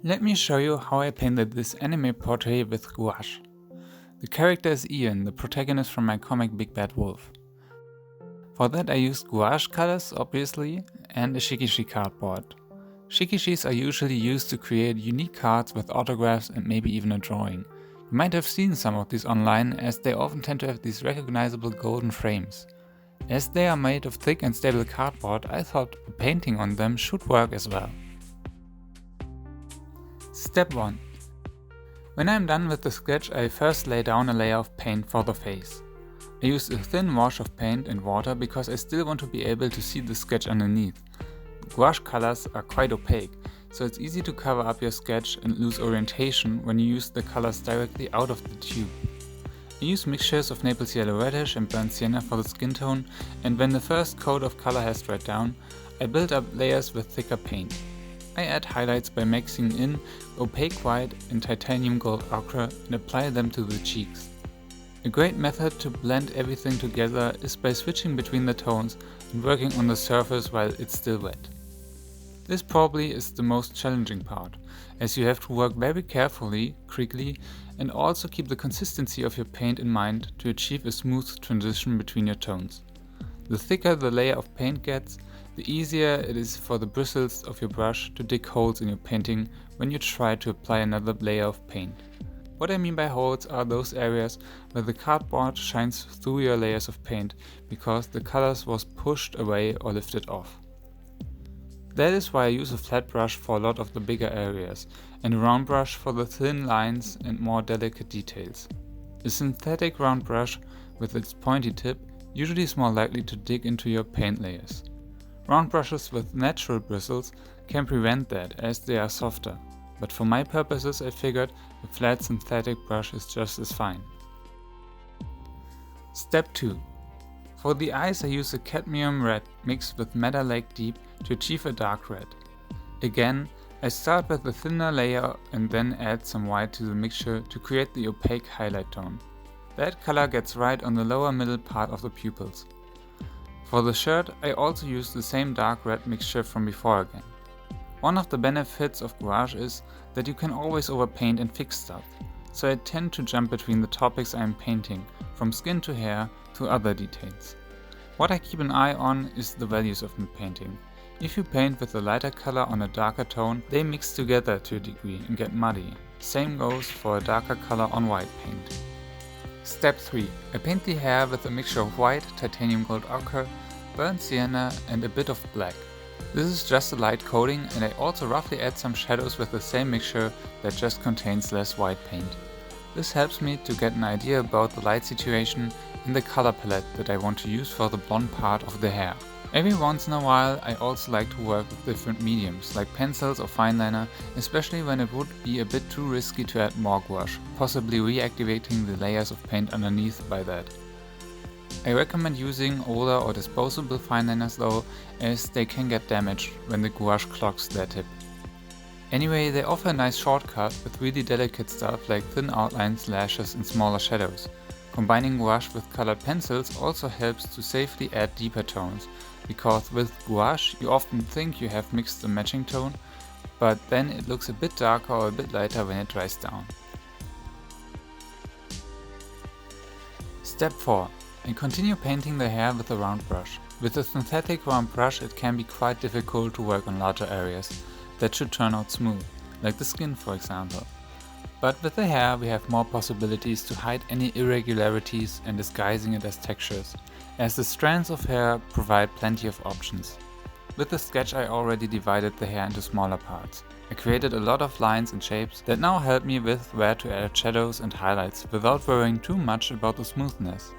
Let me show you how I painted this anime portrait with gouache. The character is Ian, the protagonist from my comic Big Bad Wolf. For that I used gouache colors, obviously, and a shikishi cardboard. Shikishis are usually used to create unique cards with autographs and maybe even a drawing. You might have seen some of these online, as they often tend to have these recognizable golden frames. As they are made of thick and stable cardboard, I thought a painting on them should work as well. Step 1. When I am done with the sketch, I first lay down a layer of paint for the face. I used a thin wash of paint and water because I still want to be able to see the sketch underneath. Gouache colors are quite opaque, so it's easy to cover up your sketch and lose orientation when you use the colors directly out of the tube. I use mixtures of Naples Yellow Reddish and Burnt Sienna for the skin tone, and when the first coat of color has dried down, I build up layers with thicker paint. I add highlights by mixing in opaque white and titanium gold ochre and apply them to the cheeks. A great method to blend everything together is by switching between the tones and working on the surface while it's still wet. This probably is the most challenging part, as you have to work very carefully, quickly, and also keep the consistency of your paint in mind to achieve a smooth transition between your tones. The thicker the layer of paint gets, the easier it is for the bristles of your brush to dig holes in your painting when you try to apply another layer of paint. What I mean by holes are those areas where the cardboard shines through your layers of paint because the colors was pushed away or lifted off. That is why I use a flat brush for a lot of the bigger areas and a round brush for the thin lines and more delicate details. A synthetic round brush with its pointy tip usually is more likely to dig into your paint layers. Round brushes with natural bristles can prevent that as they are softer, but for my purposes I figured a flat synthetic brush is just as fine. Step 2. For the eyes I use a cadmium red mixed with Madder Lake Deep to achieve a dark red. Again, I start with a thinner layer and then add some white to the mixture to create the opaque highlight tone. That color gets right on the lower middle part of the pupils. For the shirt, I also use the same dark red mixture from before again. One of the benefits of gouache is that you can always overpaint and fix stuff, so I tend to jump between the topics I am painting, from skin to hair to other details. What I keep an eye on is the values of my painting. If you paint with a lighter color on a darker tone, they mix together to a degree and get muddy. Same goes for a darker color on white paint. Step 3. I paint the hair with a mixture of white, titanium gold ochre, burnt sienna and a bit of black. This is just a light coating, and I also roughly add some shadows with the same mixture that just contains less white paint. This helps me to get an idea about the light situation and the color palette that I want to use for the blonde part of the hair. Every once in a while I also like to work with different mediums like pencils or fine liner, especially when it would be a bit too risky to add more gouache, possibly reactivating the layers of paint underneath by that. I recommend using older or disposable fine liners though, as they can get damaged when the gouache clogs their tip. Anyway, they offer a nice shortcut with really delicate stuff like thin outlines, lashes and smaller shadows. Combining gouache with colored pencils also helps to safely add deeper tones, because with gouache you often think you have mixed a matching tone, but then it looks a bit darker or a bit lighter when it dries down. Step 4. I continue painting the hair with a round brush. With a synthetic round brush it can be quite difficult to work on larger areas that should turn out smooth, like the skin for example. But with the hair we have more possibilities to hide any irregularities and disguising it as textures, as the strands of hair provide plenty of options. With the sketch I already divided the hair into smaller parts. I created a lot of lines and shapes that now help me with where to add shadows and highlights without worrying too much about the smoothness.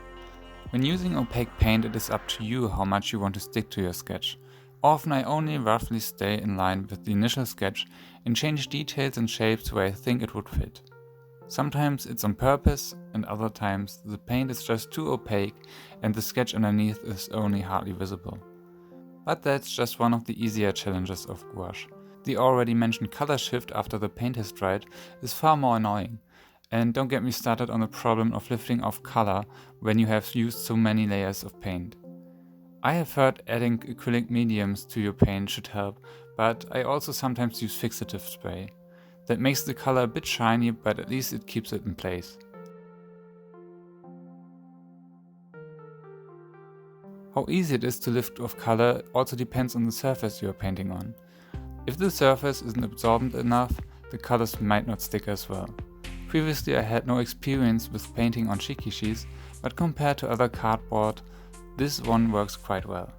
When using opaque paint it is up to you how much you want to stick to your sketch. Often I only roughly stay in line with the initial sketch and change details and shapes where I think it would fit. Sometimes it's on purpose and other times the paint is just too opaque and the sketch underneath is only hardly visible. But that's just one of the easier challenges of gouache. The already mentioned color shift after the paint has dried is far more annoying. And don't get me started on the problem of lifting off color when you have used so many layers of paint. I have heard adding acrylic mediums to your paint should help, but I also sometimes use fixative spray. That makes the color a bit shiny, but at least it keeps it in place. How easy it is to lift off color also depends on the surface you are painting on. If the surface isn't absorbent enough, the colors might not stick as well. Previously I had no experience with painting on Shikishis, but compared to other cardboard, this one works quite well.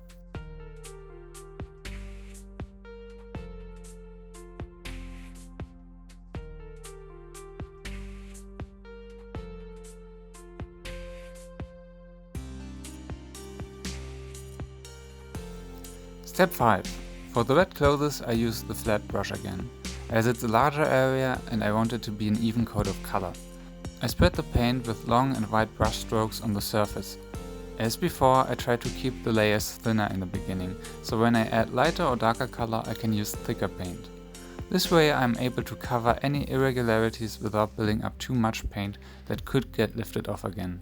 Step 5. For the wet clothes I use the flat brush again, as it's a larger area and I want it to be an even coat of color. I spread the paint with long and wide brush strokes on the surface. As before, I try to keep the layers thinner in the beginning, so when I add lighter or darker color I can use thicker paint. This way I am able to cover any irregularities without building up too much paint that could get lifted off again.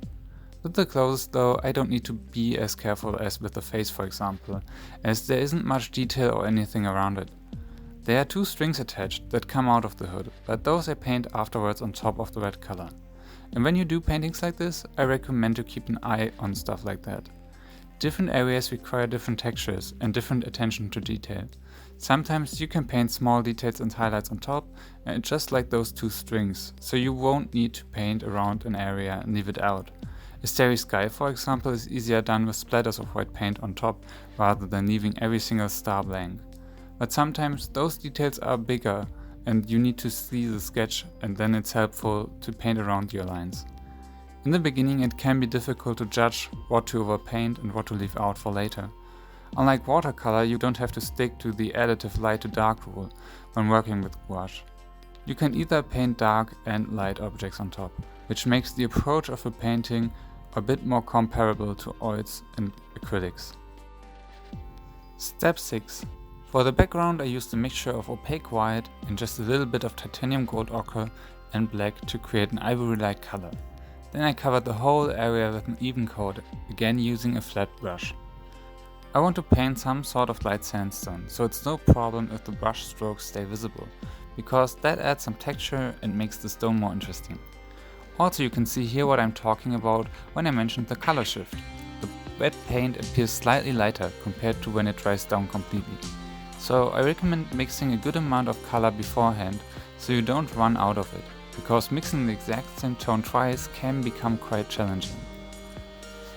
With the clothes though, I don't need to be as careful as with the face, for example, as there isn't much detail or anything around it. There are 2 strings attached that come out of the hood, but those I paint afterwards on top of the red color. And when you do paintings like this, I recommend to keep an eye on stuff like that. Different areas require different textures and different attention to detail. Sometimes you can paint small details and highlights on top, and just like those 2 strings, so you won't need to paint around an area and leave it out. A starry sky, for example, is easier done with splatters of white paint on top rather than leaving every single star blank. But sometimes those details are bigger and you need to see the sketch, and then it's helpful to paint around your lines. In the beginning it can be difficult to judge what to overpaint and what to leave out for later. Unlike watercolor, you don't have to stick to the additive light to dark rule when working with gouache. You can either paint dark and light objects on top, which makes the approach of a painting a bit more comparable to oils and acrylics. Step 6. For the background I used a mixture of opaque white and just a little bit of titanium gold ochre and black to create an ivory-like color. Then I covered the whole area with an even coat, again using a flat brush. I want to paint some sort of light sandstone, so it's no problem if the brush strokes stay visible, because that adds some texture and makes the stone more interesting. Also, you can see here what I'm talking about when I mentioned the color shift. The wet paint appears slightly lighter compared to when it dries down completely. So I recommend mixing a good amount of color beforehand so you don't run out of it, because mixing the exact same tone twice can become quite challenging.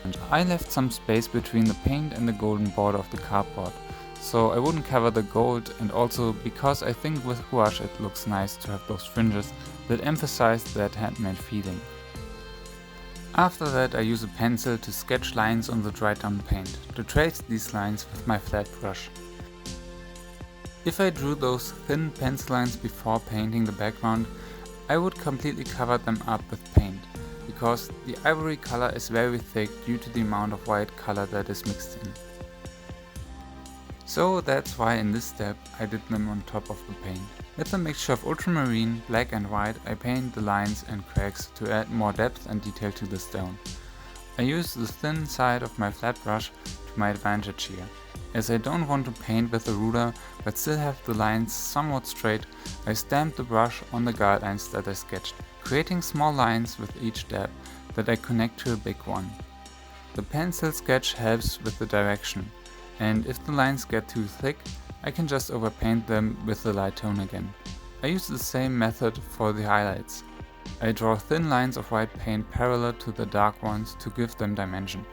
And I left some space between the paint and the golden border of the cardboard, so I wouldn't cover the gold, and also because I think with gouache it looks nice to have those fringes that emphasize that handmade feeling. After that I use a pencil to sketch lines on the dried down paint, to trace these lines with my flat brush. If I drew those thin pencil lines before painting the background, I would completely cover them up with paint, because the ivory color is very thick due to the amount of white color that is mixed in. So that's why in this step I did them on top of the paint. With a mixture of ultramarine, black and white, I paint the lines and cracks to add more depth and detail to the stone. I use the thin side of my flat brush to my advantage here. As I don't want to paint with a ruler but still have the lines somewhat straight, I stamp the brush on the guidelines that I sketched, creating small lines with each dab that I connect to a big one. The pencil sketch helps with the direction, and if the lines get too thick, I can just overpaint them with the light tone again. I use the same method for the highlights. I draw thin lines of white paint parallel to the dark ones to give them dimension.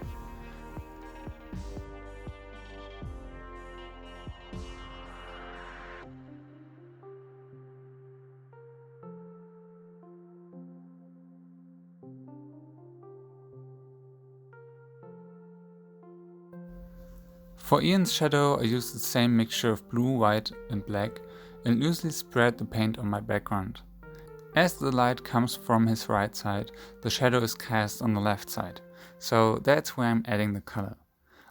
For Ian's shadow I used the same mixture of blue, white and black and loosely spread the paint on my background. As the light comes from his right side, the shadow is cast on the left side, so that's where I'm adding the color.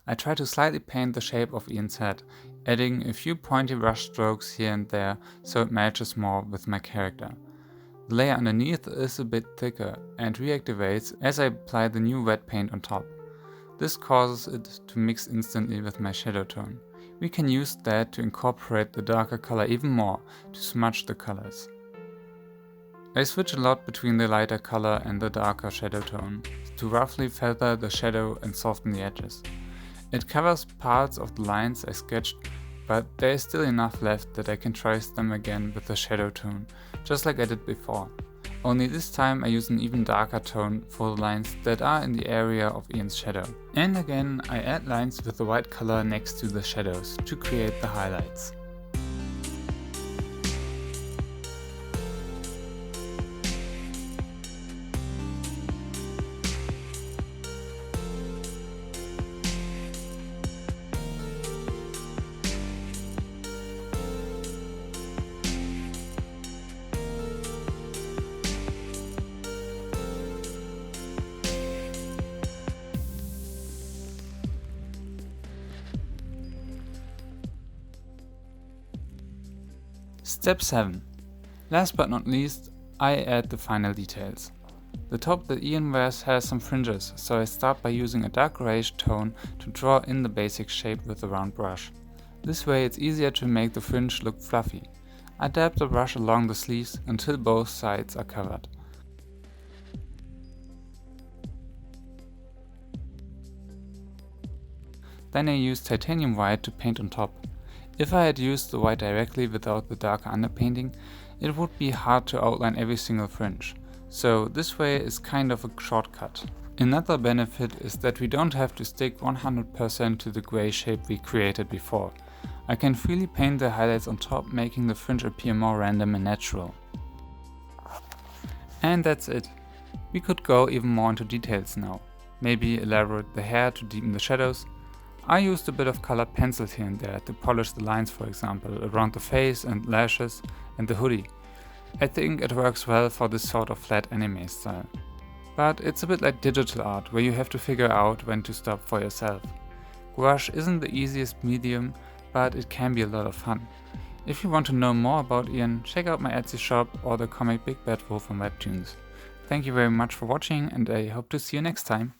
I try to slightly paint the shape of Ian's head, adding a few pointy brush strokes here and there so it matches more with my character. The layer underneath is a bit thicker and reactivates as I apply the new wet paint on top. This causes it to mix instantly with my shadow tone. We can use that to incorporate the darker color even more to smudge the colors. I switch a lot between the lighter color and the darker shadow tone, to roughly feather the shadow and soften the edges. It covers parts of the lines I sketched, but there is still enough left that I can trace them again with the shadow tone, just like I did before. Only this time I use an even darker tone for the lines that are in the area of Ian's shadow. And again I add lines with the white color next to the shadows to create the highlights. Step 7. Last but not least, I add the final details. The top that Ian wears has some fringes, so I start by using a dark grayish tone to draw in the basic shape with a round brush. This way it's easier to make the fringe look fluffy. I dab the brush along the sleeves until both sides are covered. Then I use titanium white to paint on top. If I had used the white directly without the darker underpainting, it would be hard to outline every single fringe, so this way is kind of a shortcut. Another benefit is that we don't have to stick 100% to the grey shape we created before. I can freely paint the highlights on top, making the fringe appear more random and natural. And that's it. We could go even more into details now. Maybe elaborate the hair to deepen the shadows. I used a bit of colored pencils here and there to polish the lines, for example, around the face and lashes and the hoodie. I think it works well for this sort of flat anime style. But it's a bit like digital art, where you have to figure out when to stop for yourself. Gouache isn't the easiest medium, but it can be a lot of fun. If you want to know more about Ian, check out my Etsy shop or the comic Big Bad Wolf on Webtoons. Thank you very much for watching, and I hope to see you next time.